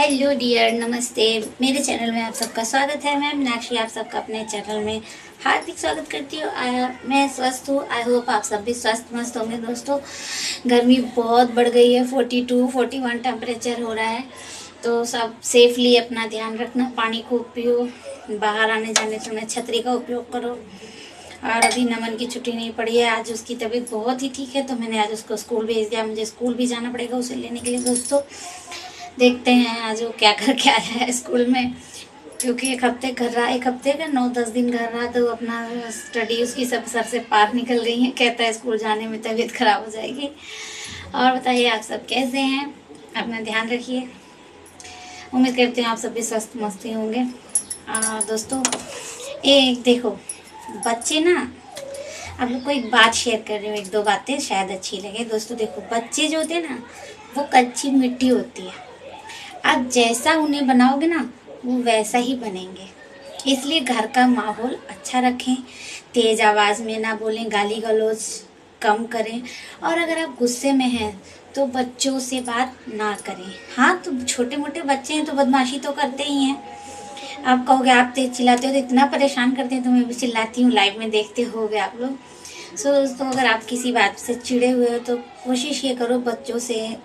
Hello dear, नमस्ते। मेरे channel में आप सबका स्वागत है। मैं मीनाक्षी आप सबका अपने चैनल में हार्दिक स्वागत करती हूँ। मैं स्वस्थ हूँ। आई होप आप सब भी स्वस्थ मस्त होंगे। दोस्तों, गर्मी बहुत बढ़ गई है। 42-41 टेम्परेचर हो रहा है, तो सब सेफली अपना ध्यान रखना। पानी खूब पियो, बाहर आने जाने समय छतरी का उपयोग करो। और अभी नमन की छुट्टी नहीं पड़ी है। आज उसकी तबीयत बहुत ही ठीक है, तो मैंने आज उसको स्कूल भेज दिया। मुझे स्कूल भी जाना पड़ेगा उसे लेने के लिए। दोस्तों, देखते हैं आज वो क्या करके आया है स्कूल में, क्योंकि एक हफ्ते घर रहा, एक हफ्ते का 9-10 दिन घर रहा, तो अपना स्टडी उसकी सब सर से पार निकल गई है। कहता है स्कूल जाने में तबीयत खराब हो जाएगी। और बताइए, आप सब कैसे हैं? अपना ध्यान रखिए। उम्मीद करते हैं आप सब भी स्वस्थ मस्त ही होंगे। दोस्तों, एक देखो, बच्चे ना, आप लोग को एक बात शेयर कर रही हूँ। एक दो बातें शायद अच्छी लगे। दोस्तों देखो, बच्चे जो होते हैं ना, वो कच्ची मिट्टी होती है। आप जैसा उन्हें बनाओगे ना, वो वैसा ही बनेंगे। इसलिए घर का माहौल अच्छा रखें, तेज आवाज़ में ना बोलें, गाली गलौज कम करें। और अगर आप गुस्से में हैं तो बच्चों से बात ना करें। हाँ, तो छोटे मोटे बच्चे हैं तो बदमाशी तो करते ही हैं। आप कहोगे आप तेज चिल्लाते हो तो इतना परेशान करते हैं, तो मैं भी चिल्लाती हूँ। लाइव में देखते होगे आप लोग। दोस्तों, अगर आप किसी बात से चिढ़े हुए हो तो कोशिश ये करो, बच्चों से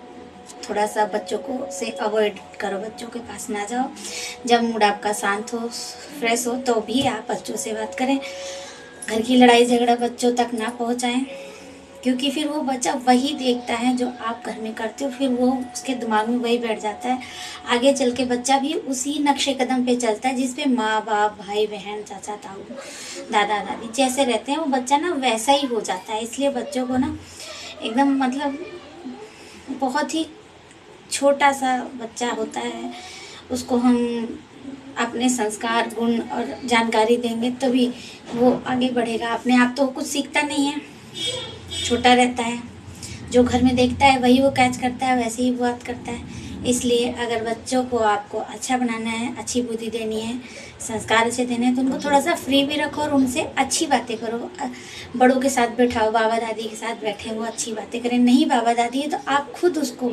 थोड़ा सा बच्चों को से अवॉइड करो, बच्चों के पास ना जाओ। जब मूड आपका शांत हो, फ्रेश हो, तो भी आप बच्चों से बात करें। घर की लड़ाई झगड़ा बच्चों तक ना पहुंचाएं, क्योंकि फिर वो बच्चा वही देखता है जो आप घर में करते हो। फिर वो उसके दिमाग में वही बैठ जाता है। आगे चल के बच्चा भी उसी नक्शे कदम पे चलता है जिस पे माँ बाप, भाई बहन, चाचा ताऊ, दादा दादी जैसे रहते हैं, वो बच्चा ना वैसा ही हो जाता है। इसलिए बच्चों को ना एकदम मतलब बहुत ही छोटा सा बच्चा होता है, उसको हम अपने संस्कार, गुण और जानकारी देंगे तभी वो आगे बढ़ेगा। अपने आप तो कुछ सीखता नहीं है, छोटा रहता है। जो घर में देखता है वही वो कैच करता है, वैसे ही वो बात करता है। इसलिए अगर बच्चों को आपको अच्छा बनाना है, अच्छी बुद्धि देनी है, संस्कार अच्छे देने हैं, तो उनको थोड़ा सा फ्री भी रखो और उनसे अच्छी बातें करो। बड़ों के साथ बैठाओ, बाबा दादी के साथ बैठे, वो अच्छी बातें करें। नहीं बाबा दादी है तो आप खुद उसको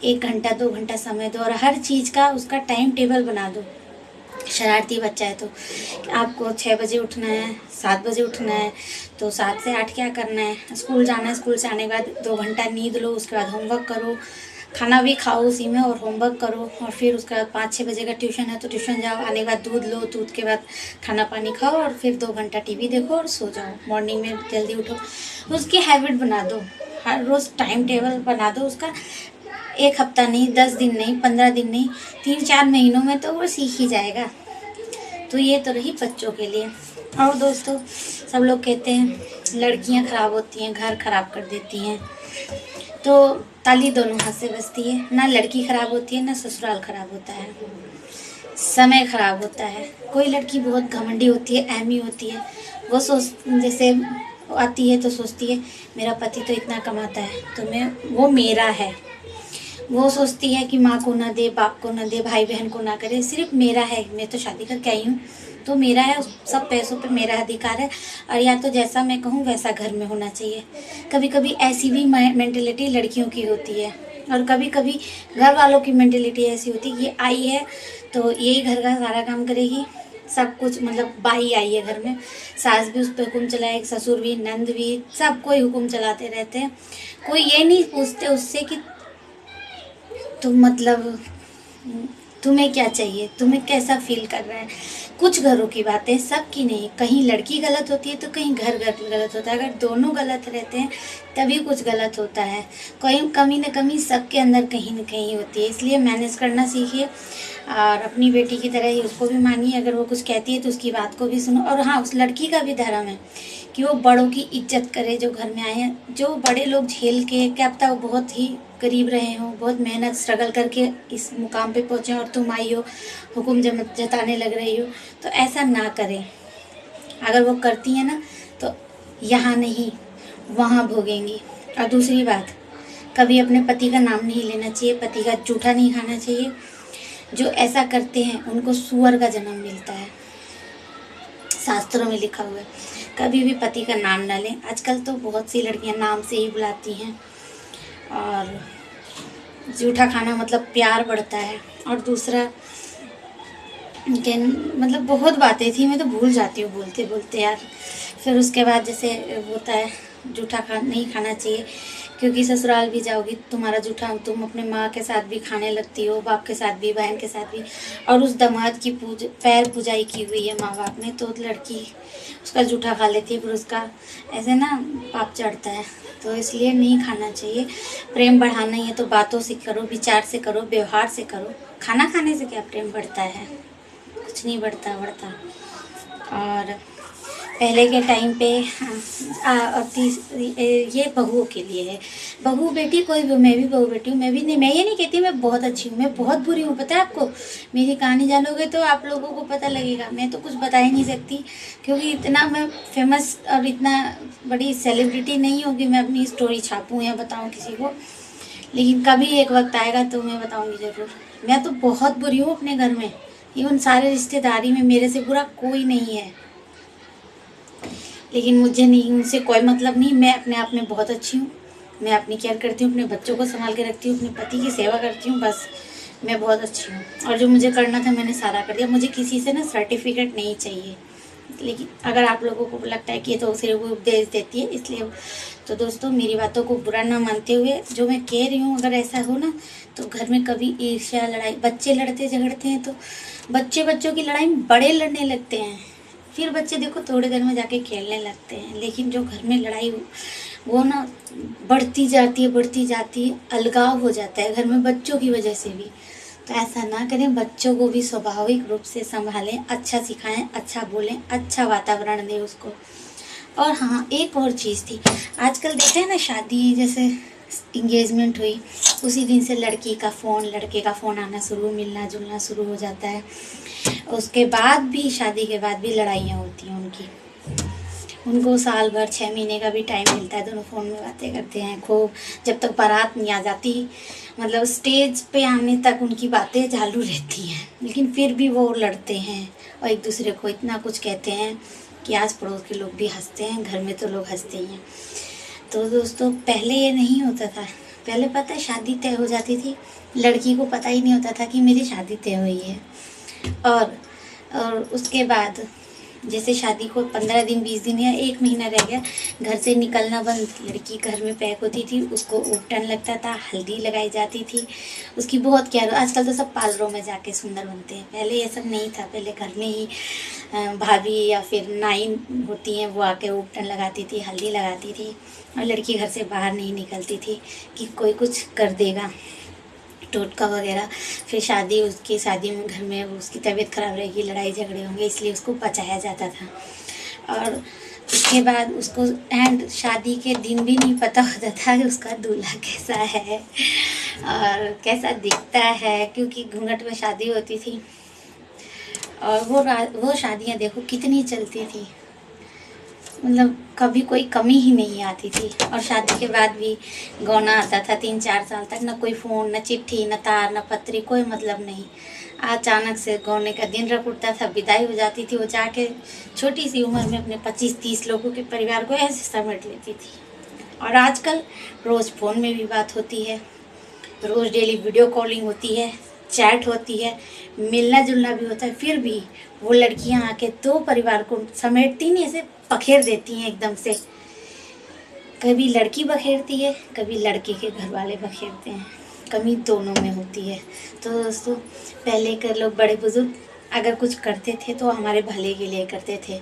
1 घंटा 2 घंटा समय दो और हर चीज़ का उसका टाइम टेबल बना दो। शरारती बच्चा है तो आपको 6 बजे उठना है, 7 बजे उठना है, तो 7 से 8 क्या करना है? स्कूल जाना है। स्कूल से आने के बाद 2 घंटा नींद लो, उसके बाद होमवर्क करो, खाना भी खाओ उसी में और होमवर्क करो। और फिर उसके बाद 5-6 बजे का ट्यूशन है तो ट्यूशन जाओ। आने के बाद दूध लो, दूध के बाद खाना पानी खाओ और फिर 2 घंटा टीवी देखो और सो जाओ। मॉर्निंग में जल्दी उठो। उसकी हैबिट बना दो, हर रोज़ टाइम टेबल बना दो उसका। 1 हफ्ता नहीं, 10 दिन नहीं, 15 दिन नहीं, 3-4 महीनों में तो वो सीख ही जाएगा। तो ये तो रही बच्चों के लिए। और दोस्तों, सब लोग कहते हैं लड़कियां खराब होती हैं, घर खराब कर देती हैं, तो ताली दोनों हाथ से बजती है। ना लड़की खराब होती है, ना ससुराल खराब होता है, समय खराब होता है। कोई लड़की बहुत घमंडी होती है, अहमी होती है। वो सोच जैसे आती है तो सोचती है मेरा पति तो इतना कमाता है तो वो मेरा है। वो सोचती है कि माँ को ना दे, बाप को ना दे, भाई बहन को ना करे, सिर्फ मेरा है। मैं तो शादी करके आई हूँ तो मेरा है, उस सब पैसों पे मेरा अधिकार है। और या तो जैसा मैं कहूँ वैसा घर में होना चाहिए। कभी कभी ऐसी भी मेंटेलिटी लड़कियों की होती है और कभी कभी घर वालों की मेंटेलिटी ऐसी होती है कि आई है तो यही घर का सारा काम करेगी, सब कुछ। मतलब बाई आई है घर में, सास भी उस पर हुक्म चलाए, ससुर भी, नंद भी, सब कोई हुक्म चलाते रहते हैं। कोई ये नहीं पूछते उससे कि तुम मतलब तुम्हें क्या चाहिए, तुम्हें कैसा फील कर रहा है। कुछ घरों की बातें, सबकी नहीं। कहीं लड़की गलत होती है तो कहीं घर गलत होता है। अगर दोनों गलत रहते हैं तभी कुछ गलत होता है। कोई कमी न कमी सबके अंदर कहीं न कहीं होती है। इसलिए मैनेज करना सीखिए और अपनी बेटी की तरह ही उसको भी मानिए। अगर वो कुछ कहती है तो उसकी बात को भी सुनो। और हाँ, उस लड़की का भी धर्म है कि वो बड़ों की इज्जत करे जो घर में आए हैं। जो बड़े लोग झेल के, क्या पता वो बहुत ही गरीब रहे हो, बहुत मेहनत स्ट्रगल करके इस मुकाम पे पहुँचे और तुम आई हो हुक्म जताने लग रही हो, तो ऐसा ना करें। अगर वो करती है ना तो यहाँ नहीं वहाँ भोगेंगी। और दूसरी बात, कभी अपने पति का नाम नहीं लेना चाहिए, पति का जूठा नहीं खाना चाहिए। जो ऐसा करते हैं उनको सूअर का जन्म मिलता है, शास्त्रों में लिखा हुआ है। कभी भी पति का नाम ना लें। आजकल तो बहुत सी लड़कियां नाम से ही बुलाती हैं और जूठा खाना मतलब प्यार बढ़ता है। और दूसरा मतलब बहुत बातें थी, मैं तो भूल जाती हूँ बोलते बोलते यार। फिर उसके बाद जैसे होता है जूठा नहीं खाना चाहिए, क्योंकि ससुराल भी जाओगी तुम्हारा जूठा तुम अपने माँ के साथ भी खाने लगती हो, बाप के साथ भी, बहन के साथ भी। और उस दामाद की पैर पूजाई की हुई है माँ बाप ने, तो लड़की उसका जूठा खा लेती है, फिर उसका ऐसे ना पाप चढ़ता है। तो इसलिए नहीं खाना चाहिए। प्रेम बढ़ाना ही है तो बातों से करो, विचार से करो, व्यवहार से करो। खाना खाने से क्या प्रेम बढ़ता है? कुछ नहीं बढ़ता। और पहले के टाइम पे ये बहुओं के लिए है। बहू बेटी कोई भी, मैं भी बहू बेटी हूँ, मैं भी नहीं, मैं ये नहीं कहती मैं बहुत अच्छी हूँ, मैं बहुत बुरी हूँ। पता है आपको, मेरी कहानी जानोगे तो आप लोगों को पता लगेगा। मैं तो कुछ बता ही नहीं सकती, क्योंकि इतना मैं फेमस और इतना बड़ी सेलिब्रिटी नहीं होगी मैं अपनी स्टोरी छापूँ या बताऊँ किसी को। लेकिन कभी एक वक्त आएगा तो मैं बताऊँगी ज़रूर। मैं तो बहुत बुरी हूँ अपने घर में, इवन सारे रिश्तेदारी में मेरे से बुरा कोई नहीं है। लेकिन मुझे नहीं, उनसे कोई मतलब नहीं। मैं अपने आप में बहुत अच्छी हूँ। मैं अपनी केयर करती हूँ, अपने बच्चों को संभाल के रखती हूँ, अपने पति की सेवा करती हूँ, बस मैं बहुत अच्छी हूँ। और जो मुझे करना था मैंने सारा कर दिया। मुझे किसी से ना सर्टिफिकेट नहीं चाहिए। लेकिन अगर आप लोगों को लगता है कि ये तो सिर्फ वो उपदेश देती है इसलिए, तो दोस्तों मेरी बातों को बुरा ना मानते हुए जो मैं कह रही हूँ, अगर ऐसा हो ना तो घर में कभी ईर्ष्या लड़ाई, बच्चे लड़ते झगड़ते हैं तो बच्चों की लड़ाई में बड़े लड़ने लगते हैं, फिर बच्चे देखो थोड़ी देर में जाके खेलने लगते हैं। लेकिन जो घर में लड़ाई वो ना बढ़ती जाती है, अलगाव हो जाता है घर में बच्चों की वजह से भी। तो ऐसा ना करें, बच्चों को भी स्वाभाविक रूप से संभालें, अच्छा सिखाएं, अच्छा बोलें, अच्छा वातावरण दें उसको। और हाँ, एक और चीज़ थी, आजकल देखते हैं ना शादी जैसे इंगेजमेंट हुई उसी दिन से लड़की का फ़ोन लड़के का फ़ोन आना शुरू, मिलना जुलना शुरू हो जाता है। उसके बाद भी, शादी के बाद भी लड़ाइयाँ होती हैं उनकी। उनको साल भर 6 महीने का भी टाइम मिलता है, दोनों फ़ोन में बातें करते हैं खूब, जब तक बारात नहीं आ जाती, मतलब स्टेज पे आने तक उनकी बातें चालू रहती हैं। लेकिन फिर भी वो लड़ते हैं और एक दूसरे को इतना कुछ कहते हैं कि आस पड़ोस के लोग भी हंसते हैं, घर में तो लोग हंसते ही हैं। तो दोस्तों पहले ये नहीं होता था। पहले पता है शादी तय हो जाती थी, लड़की को पता ही नहीं होता था कि मेरी शादी तय हुई है। और उसके बाद जैसे शादी को 15 दिन 20 दिन या 1 महीना रह गया, घर से निकलना बंद, लड़की घर में पैक होती थी, उसको उपटन लगता था, हल्दी लगाई जाती थी, उसकी बहुत केयर। आजकल तो सब पार्लरों में जाके सुंदर बनते हैं, पहले ये सब नहीं था। पहले घर में ही भाभी या फिर नाइन होती हैं वो आके उपटन लगाती थी, हल्दी लगाती थी, और लड़की घर से बाहर नहीं निकलती थी कि कोई कुछ कर देगा, टोटका वगैरह। फिर उसकी शादी में घर में उसकी तबीयत खराब रहेगी, लड़ाई झगड़े होंगे, इसलिए उसको बचाया जाता था। और उसके बाद उसको एंड शादी के दिन भी नहीं पता होता था कि उसका दूल्हा कैसा है और कैसा दिखता है, क्योंकि घूंघट में शादी होती थी। और वो शादियाँ देखो कितनी चलती थी, मतलब कभी कोई कमी ही नहीं आती थी। और शादी के बाद भी गौना आता था 3-4 साल तक, ना कोई फ़ोन, ना चिट्ठी, ना तार, ना पत्री, कोई मतलब नहीं। अचानक से गौने का दिन रख उठता था, विदाई हो जाती थी, वो जाके छोटी सी उम्र में अपने 25-30 लोगों के परिवार को ऐसे समेट लेती थी। और आजकल रोज़ फ़ोन में भी बात होती है, रोज़ डेली वीडियो कॉलिंग होती है, चैट होती है, मिलना जुलना भी होता है। फिर भी वो लड़कियां आके दो परिवार को समेटती नहीं, ऐसे पखेर देती हैं एकदम से। कभी लड़की बखेरती है, कभी लड़के के घर वाले बखेरते हैं, कमी दोनों में होती है। तो दोस्तों पहले के लोग बड़े बुजुर्ग अगर कुछ करते थे तो हमारे भले के लिए करते थे।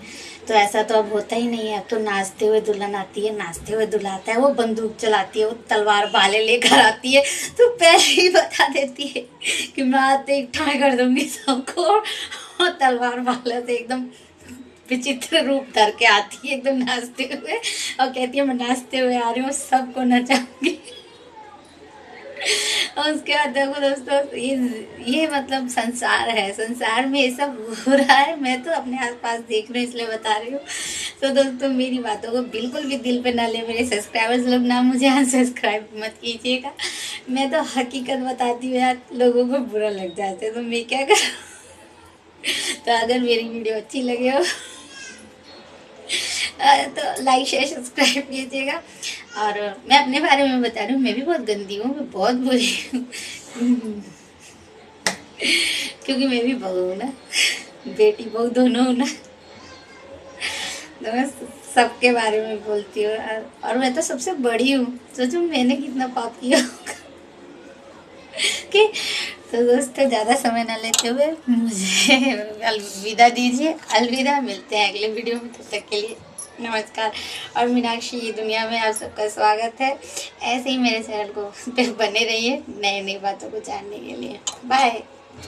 तो ऐसा तो अब होता ही नहीं है। अब तो नाचते हुए दुल्हन आती है, नाचते हुए दूल्हा आता है, वो बंदूक चलाती है, वो तलवार भाले लेकर आती है, तो पहले ही बता देती है कि मैं आते ही ठाई कर दूंगी सबको, और तलवार भाले से एकदम विचित्र रूप धर के आती है एकदम नाचते हुए, और कहती है मैं नाचते हुए आ रही हूँ, सबको नचाऊंगी। और उसके बाद देखो दोस्तों, ये मतलब संसार है, संसार में ये सब हो रहा है। मैं तो अपने आसपास देख रही हूँ इसलिए बता रही हूँ। तो दोस्तों मेरी बातों को बिल्कुल भी दिल पे ना ले, मेरे सब्सक्राइबर्स लोग ना मुझे अनसब्सक्राइब मत कीजिएगा। मैं तो हकीकत बताती हूँ यार, लोगों को बुरा लग जाता है तो मैं क्या करूँ। तो अगर मेरी वीडियो अच्छी लगे हो तो लाइक शेयर सब्सक्राइब कीजिएगा। और मैं अपने बारे में बता रही हूँ, मैं भी बहुत गंदी हूँ, मैं बहुत बुरी हूँ क्योंकि मैं भी बहू हूँ ना, बेटी बहू दोनों हूँ ना, तो मैं सबके बारे में बोलती हूँ। और मैं तो सबसे बड़ी हूँ, सोचो मैंने कितना पाप किया होगा कि। तो दोस्तों ज़्यादा समय ना लेते हुए मुझे अलविदा दीजिए। अलविदा, मिलते हैं अगले वीडियो में, तब तक के लिए नमस्कार। और मीनाक्षी दुनिया में आप सबका स्वागत है। ऐसे ही मेरे चैनल को पे बने रहिए नई नई बातों को जानने के लिए। बाय।